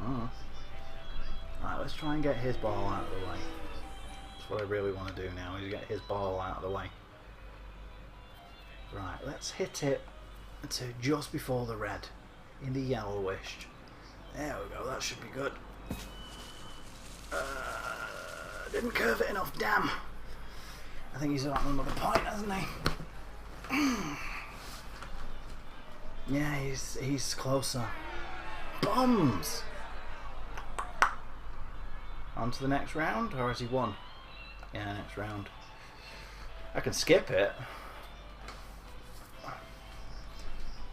Right, let's try and get his ball out of the way. That's what I really want to do now, is get his ball out of the way. Right, let's hit it to just before the red, in the yellowish. There we go, that should be good. Didn't curve it enough, damn. I think he's on another point, hasn't he? Yeah, he's closer. Bombs! On to the next round, or has he won? Yeah, next round. I can skip it.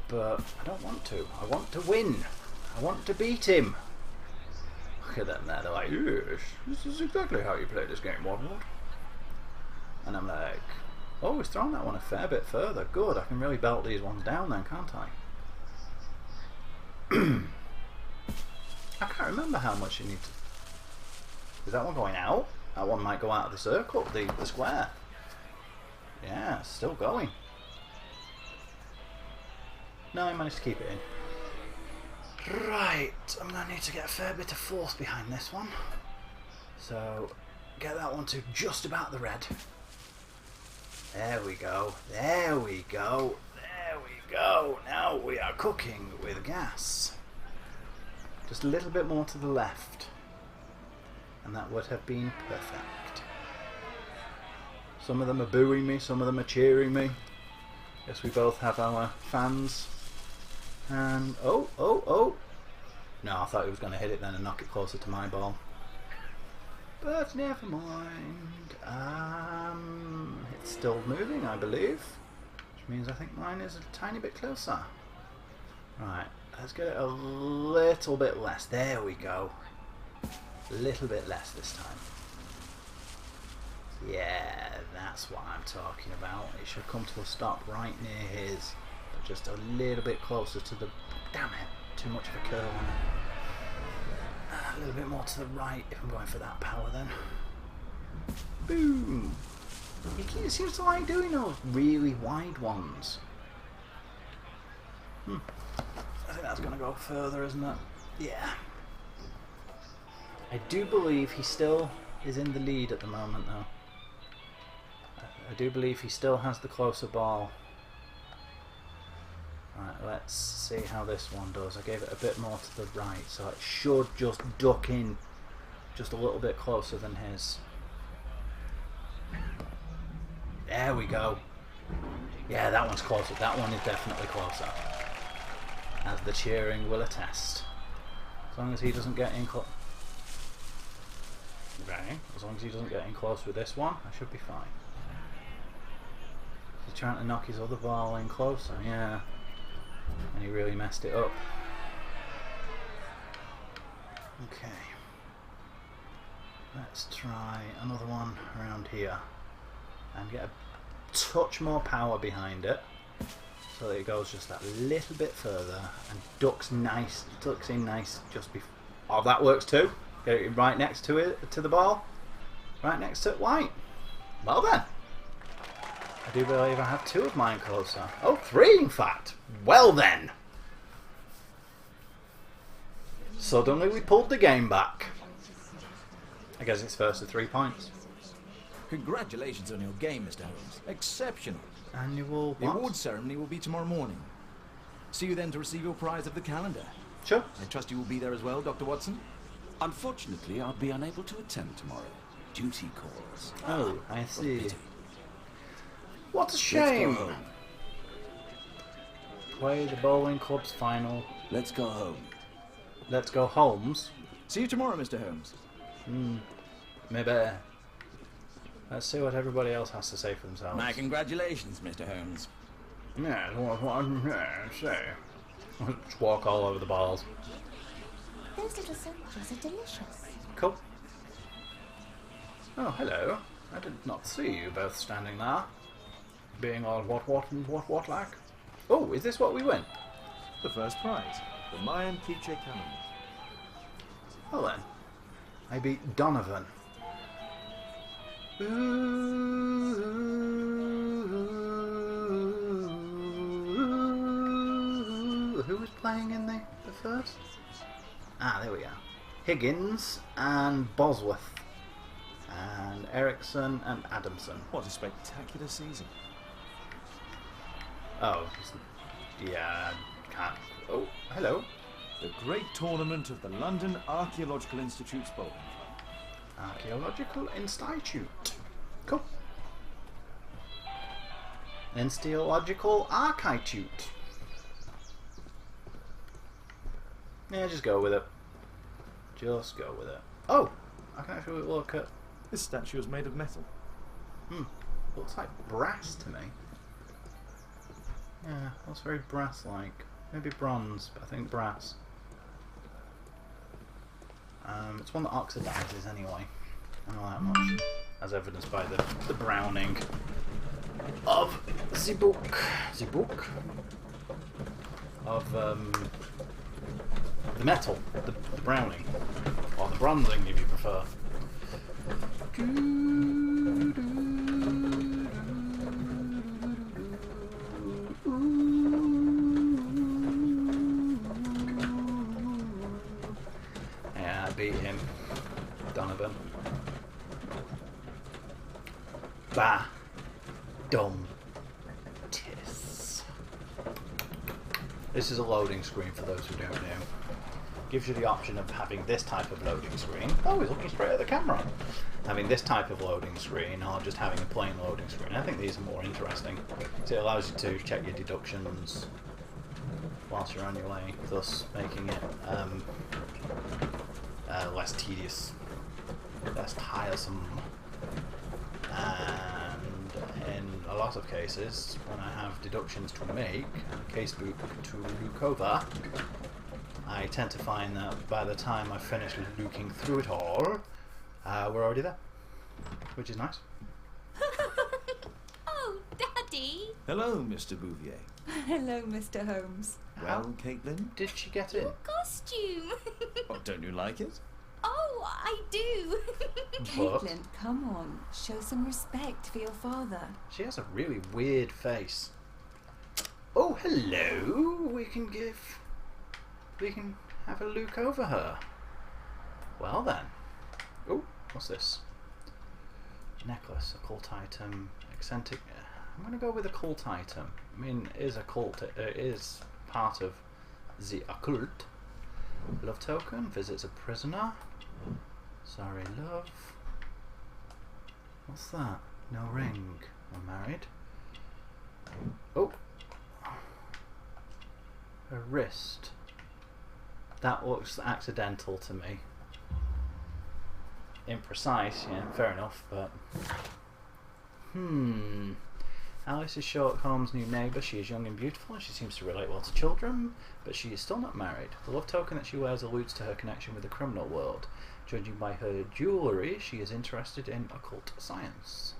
But I don't want to. I want to win. I want to beat him. Look at them there. They're like, yes, this is exactly how you play this game, what? And I'm like, oh, he's thrown that one a fair bit further. Good, I can really belt these ones down then, can't I? I can't remember how much you need to... Is that one going out? That one might go out of the circle, the square. Yeah, it's still going. No, I managed to keep it in. Right, I'm going to need to get a fair bit of force behind this one. So, get that one to just about the red. There we go, there we go, there we go. Now we are cooking with gas. Just a little bit more to the left. And that would have been perfect. Some of them are booing me, some of them are cheering me. Guess we both have our fans. And oh. No, I thought he was going to hit it then and knock it closer to my ball. But never mind. It's still moving, I believe. Which means I think mine is a tiny bit closer. Right, let's get it a little bit less. There we go. A little bit less this time. Yeah, that's what I'm talking about. It should come to a stop right near his. But just a little bit closer to the... Damn it. Too much of a curl on it. A little bit more to the right if I'm going for that power then. Boom! He seems to like doing those really wide ones. I think that's going to go further, isn't it? Yeah. I do believe he still is in the lead at the moment though. I do believe he still has the closer ball. Right, let's see how this one does. I gave it a bit more to the right, so it should just duck in just a little bit closer than his. There we go. Yeah, that one's closer. That one is definitely closer, as the cheering will attest. As long as he doesn't get in close. Okay, as long as he doesn't get in close with this one, I should be fine. He's trying to knock his other ball in closer, yeah. And he really messed it up. Okay. Let's try another one around here. And get a touch more power behind it. So that it goes just that little bit further and ducks in nice just before. Oh, that works too. Get it right next to it, to the ball. Right next to white. Well then. I do believe I have 2 of mine closer. Oh, 3 in fact. Well then. Suddenly we pulled the game back. I guess it's first to 3 points. Congratulations on your game, Mr. Holmes. Exceptional. Annual The award ceremony will be tomorrow morning. See you then to receive your prize of the calendar. Sure. I trust you will be there as well, Dr. Watson? Unfortunately, I'll be unable to attend tomorrow. Duty calls. Oh, I What a see. pity. What a Let's shame. go home. Play the bowling club's final. Let's go home. Let's go Holmes. See you tomorrow, Mr. Holmes. Maybe. Let's see what everybody else has to say for themselves. My congratulations, Mr. Holmes. Yeah, what I'm say. Just walk all over the balls. Those little sandwiches are delicious. Cool. Oh, hello. I did not see you both standing there. Being all what like. Oh, is this what we win? The first prize, the Mayan Quiche calendar. Well then. I beat Donovan. Who was playing in the first? Ah, there we go. Higgins and Bosworth. And Ericsson and Adamson. What a spectacular season. Oh, yeah, can't. Oh, hello. The great tournament of the London Archaeological Institute's bowling club. Archaeological Institute. Cool. Ensteological Architute. Yeah, just go with it. Just go with it. Oh! I can actually look at... This statue is made of metal. Looks like brass to me. Yeah, looks very brass-like. Maybe bronze, but I think brass. It's one that oxidizes anyway. I know that much. As evidenced by the browning of the book. The book? Of the metal. The browning. Or the bronzing, if you prefer. Yeah, I beat him. Donovan. Bah. Dumb. Tis. This is a loading screen for those who don't know. Gives you the option of having this type of loading screen. Oh, he's looking straight at the camera. Having this type of loading screen, or just having a plain loading screen. I think these are more interesting. So it allows you to check your deductions whilst you're on your way, thus making it less tedious, less tiresome. And in a lot of cases, when I have deductions to make and a casebook to look over, I tend to find that by the time I finish looking through it all, we're already there, which is nice. Oh, Daddy! Hello, Mr. Bouvier. Hello, Mr. Holmes. Well, Caitlin? Did she get in? Your costume! Oh, don't you like it? Oh, I do! Caitlin, come on. Show some respect for your father. She has a really weird face. Oh, hello! We can have a look over her. Well then. Oh, what's this? Necklace, occult item, eccentric. I'm going to go with occult item. I mean, it is occult. It is part of the occult. Love token, visits a prisoner. Sorry, love. What's that? No ring. We're married. Oh. Her wrist. That looks accidental to me. Imprecise, yeah, fair enough, but... Alice is Sherlock Holmes' new neighbour. She is young and beautiful, and she seems to relate well to children, but she is still not married. The love token that she wears alludes to her connection with the criminal world. Judging by her jewellery, she is interested in occult science.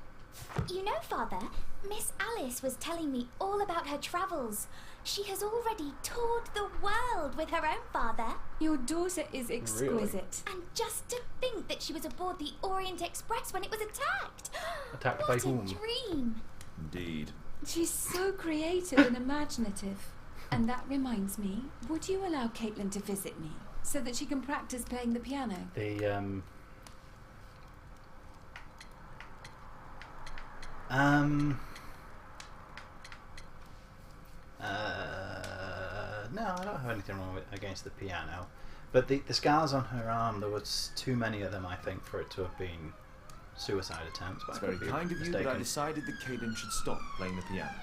You know, Father, Miss Alice was telling me all about her travels. She has already toured the world with her own father. Your daughter is exquisite. And just to think that she was aboard the Orient Express when it was attacked. Attacked by whom? What a dream. Indeed. She's so creative and imaginative. And that reminds me, would you allow Caitlin to visit me so that she can practice playing the piano? No, I don't have anything wrong against the piano. But the scars on her arm, there was too many of them, I think, for it to have been suicide attempts. But It's very kind of you that I decided that Caitlin should stop playing the piano.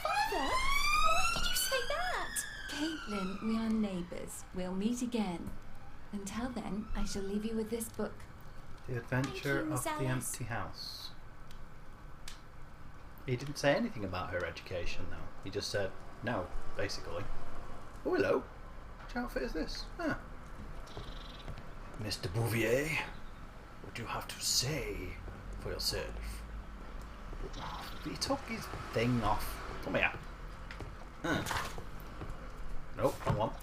Father, why did you say that? Caitlin, we are neighbours. We'll meet again. Until then, I shall leave you with this book. The Adventure Thank you, of the Alice. Empty House. He didn't say anything about her education, though. He just said no, basically. Oh, hello. Which outfit is this? Huh. Mr. Bouvier, what do you have to say for yourself? He took his thing off. Come here. Nope, wrong one.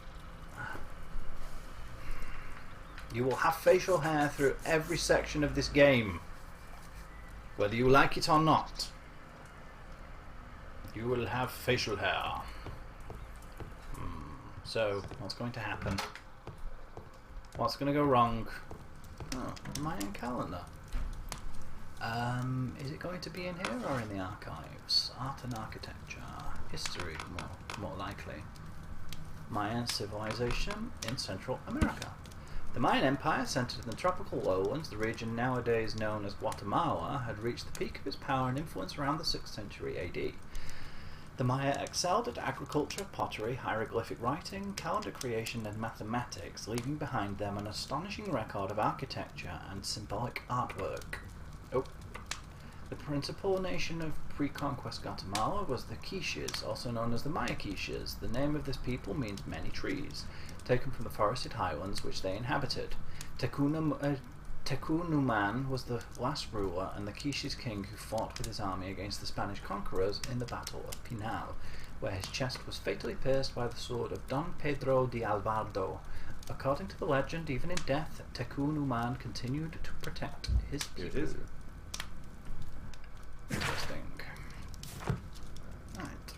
You will have facial hair through every section of this game, whether you like it or not. You will have facial hair. So, what's going to happen? What's going to go wrong? Oh, Mayan calendar. Is it going to be in here or in the archives? Art and architecture. History, more likely. Mayan civilization in Central America. The Mayan Empire, centered in the tropical lowlands, the region nowadays known as Guatemala, had reached the peak of its power and influence around the 6th century AD. The Maya excelled at agriculture, pottery, hieroglyphic writing, calendar creation and mathematics, leaving behind them an astonishing record of architecture and symbolic artwork. The principal nation of pre-conquest Guatemala was the Quiches, also known as the Maya Quiches. The name of this people means many trees, taken from the forested highlands which they inhabited. Tecunuman was the last ruler and the Quiches king who fought with his army against the Spanish conquerors in the Battle of Pinal, where his chest was fatally pierced by the sword of Don Pedro de Alvarado. According to the legend, even in death, Tecunuman continued to protect his people. It is. Interesting. Right.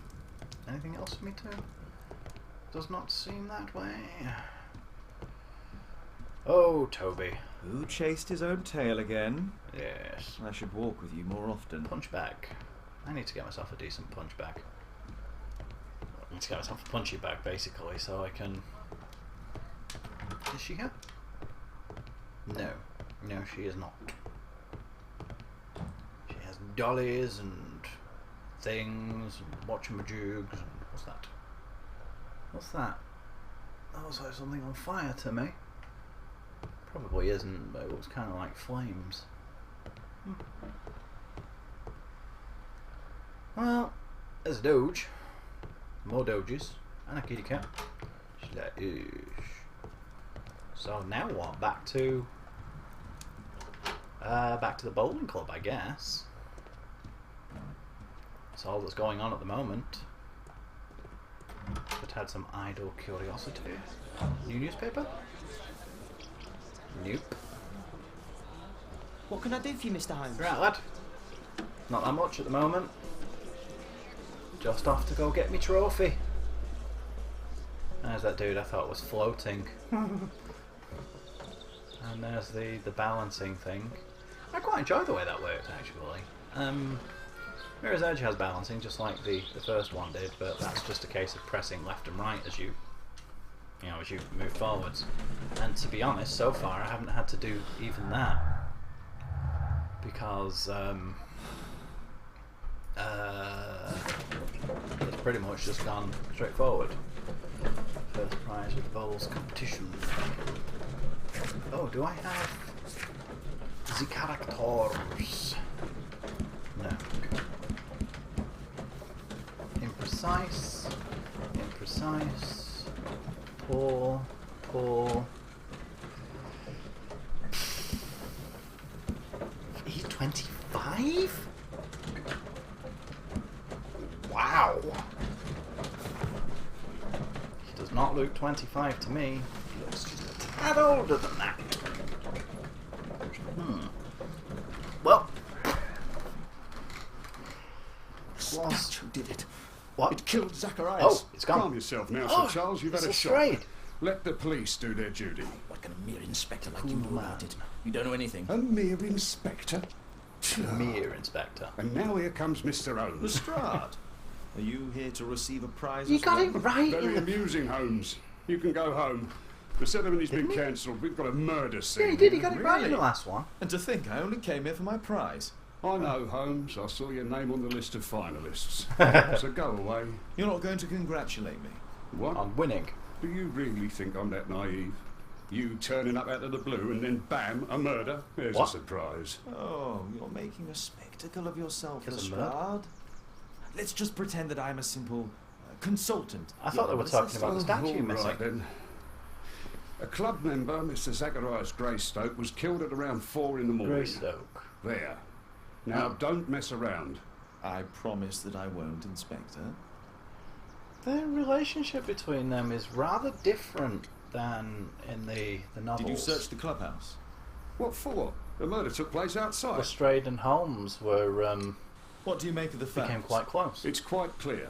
Anything else for me to... Does not seem that way. Oh, Toby. Who chased his own tail again? Yes. I should walk with you more often. Punch bag. I need to get myself a decent punch bag. I need to get myself a punchy bag, basically, so I can... Is she here? No. No, she is not. She has dollies and things and watchamajugs and... What's that? What's that? That looks like something on fire to me. Probably isn't, but it looks kind of like flames. Well, there's a doge. More doges. And a kitty cat. She's like, oosh. So now what? Back to the bowling club, I guess. That's all that's going on at the moment. But had some idle curiosity. New newspaper? Nope. What can I do for you, Mr. Holmes? Right, lad. Not that much at the moment. Just off to go get me trophy. There's that dude I thought was floating. And there's the balancing thing. I quite enjoy the way that works, actually. Mirror's Edge has balancing, just like the first one did, but that's just a case of pressing left and right as you move forwards. And to be honest, so far I haven't had to do even that, because it's pretty much just gone straight forward. First prize with the bowls competition. Oh, do I have the characters? No. Imprecise. Poor. He's 25? Wow. He does not look 25 to me. He looks just a tad older than that. Well. Statue did it. What? It killed Zacharias. Oh, it's gone. Calm yourself now, Sir Charles. You've had a it's shot. strayed. Let the police do their duty. What can a mere inspector like you know about it? You don't know anything. A mere inspector? Mere inspector. And now here comes Mr. Holmes. Lestrade, are you here to receive a prize? You as got well? it right Very in the... amusing, Holmes. You can go home. The ceremony's been Didn't he? cancelled. We've got a murder scene. Yeah, he did. He got it Really? right in the last one. And to think I only came here for my prize. I know, Holmes. I saw your name on the list of finalists. So go away. You're not going to congratulate me? What? On winning. Do you really think I'm that naive? You turning up out of the blue and then bam, a murder? There's What? a surprise. Oh, you're making a spectacle of yourself, Is it Lestrade. Let's just pretend that I'm a simple consultant. I thought they were talking about the statue all missing. right then. A club member, Mr. Zacharias Greystoke, was killed at around 4 in the morning. Greystoke. There. Now, Oh. don't mess around. I promise that I won't, Inspector. The relationship between them is rather different than in the novels. Did you search the clubhouse? What for? The murder took place outside. Lestrade and Holmes were What do you make of the facts? became quite close. It's quite clear.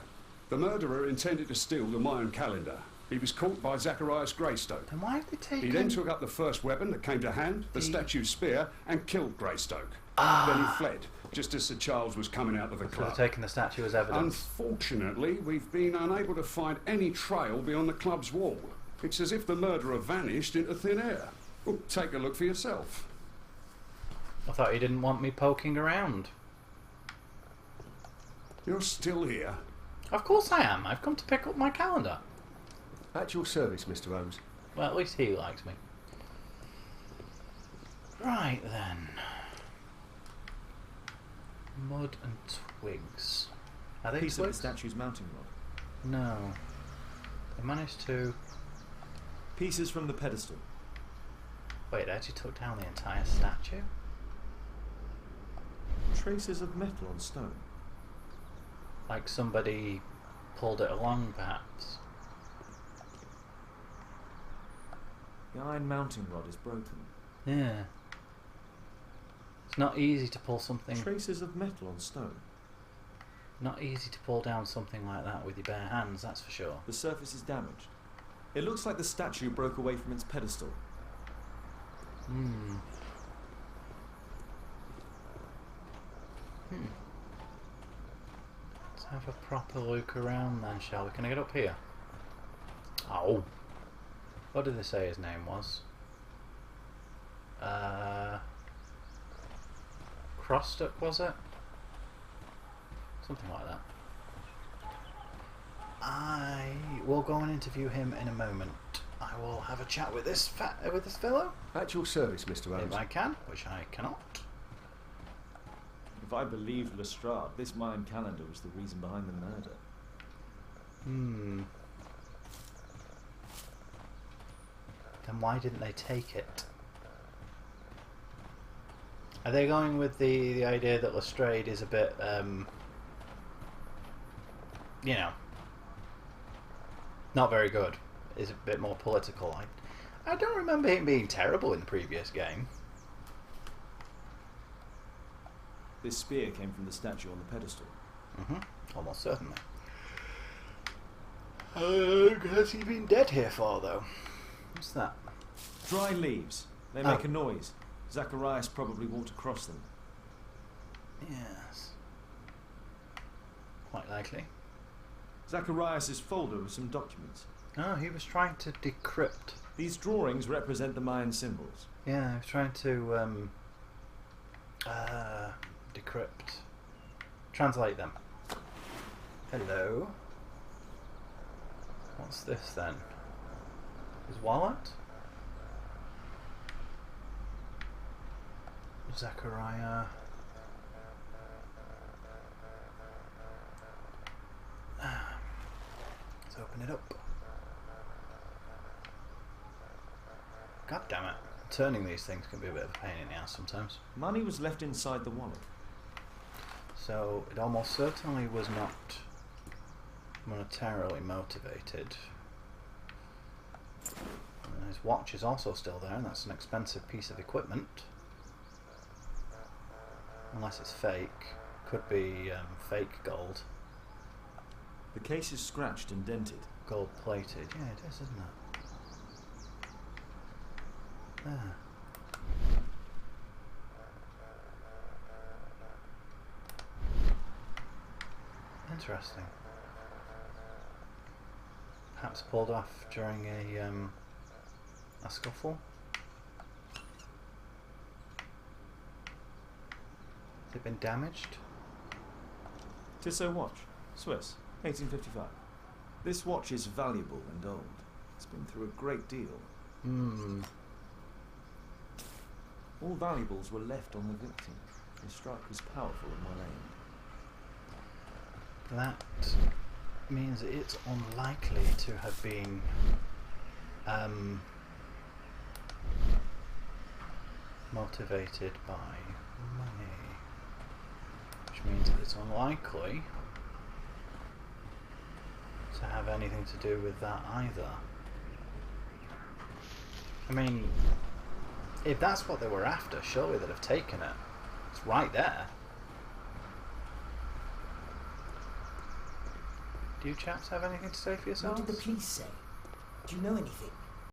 The murderer intended to steal the Mayan calendar. He was caught by Zacharias Greystoke. Then why did they take He him? then took up the first weapon that came to hand, the statue's spear, and killed Greystoke. Ah. Then he fled, just as Sir Charles was coming out of the So club. they're taking the statue as evidence. Unfortunately, we've been unable to find any trail beyond the club's wall. It's as if the murderer vanished into thin air. Well, take a look for yourself. I thought you didn't want me poking around. You're still here. Of course I am. I've come to pick up my calendar. At your service, Mr. Holmes. Well, at least he likes me. Right then. Mud and twigs. Are they Piece of the twigs? statue's mounting rod. No. They managed to... Pieces from the pedestal. Wait, they actually took down the entire statue? Traces of metal on stone. Like somebody pulled it along, perhaps? The iron mounting rod is broken. Yeah. It's not easy to pull something... Traces of metal on stone. Not easy to pull down something like that with your bare hands, that's for sure. The surface is damaged. It looks like the statue broke away from its pedestal. Let's have a proper look around then, shall we? Can I get up here? Oh! What did they say his name was? Crossduck, was it? Something like that. I will go and interview him in a moment. I will have a chat with this fellow, At your service, Mr. if Holmes. I can, which I cannot. If I believe Lestrade, this Mayan calendar was the reason behind the murder. Then why didn't they take it? Are they going with the idea that Lestrade is a bit, you know, not very good? Is a bit more political. I don't remember him being terrible in the previous game. This spear came from the statue on the pedestal. Almost certainly. Has he been dead here for, though? What's that? Dry leaves. They make a noise. Zacharias probably walked across them. Yes. Quite likely. Zacharias' folder with some documents. Oh, he was trying to decrypt. These drawings represent the Mayan symbols. Yeah, he was trying to decrypt. Translate them. Hello. What's this then? His wallet? Zachariah. Let's open it up. God damn it. Turning these things can be a bit of a pain in the ass sometimes. Money was left inside the wallet. So it almost certainly was not monetarily motivated. His watch is also still there, and that's an expensive piece of equipment. Unless it's fake. Could be fake gold. The case is scratched and dented. Gold plated. Yeah, it is, isn't it? There. Interesting. Perhaps pulled off during a scuffle. Has it been damaged? Tissot watch. Swiss. 1855. This watch is valuable and old. It's been through a great deal. All valuables were left on the victim. His strike was powerful and well aimed. That means it's unlikely to have been motivated by money, which means it's unlikely to have anything to do with that either. I mean, if that's what they were after, surely they'd have taken it. It's right there. Do you chaps have anything to say for yourselves? What did the police say? Do you know anything?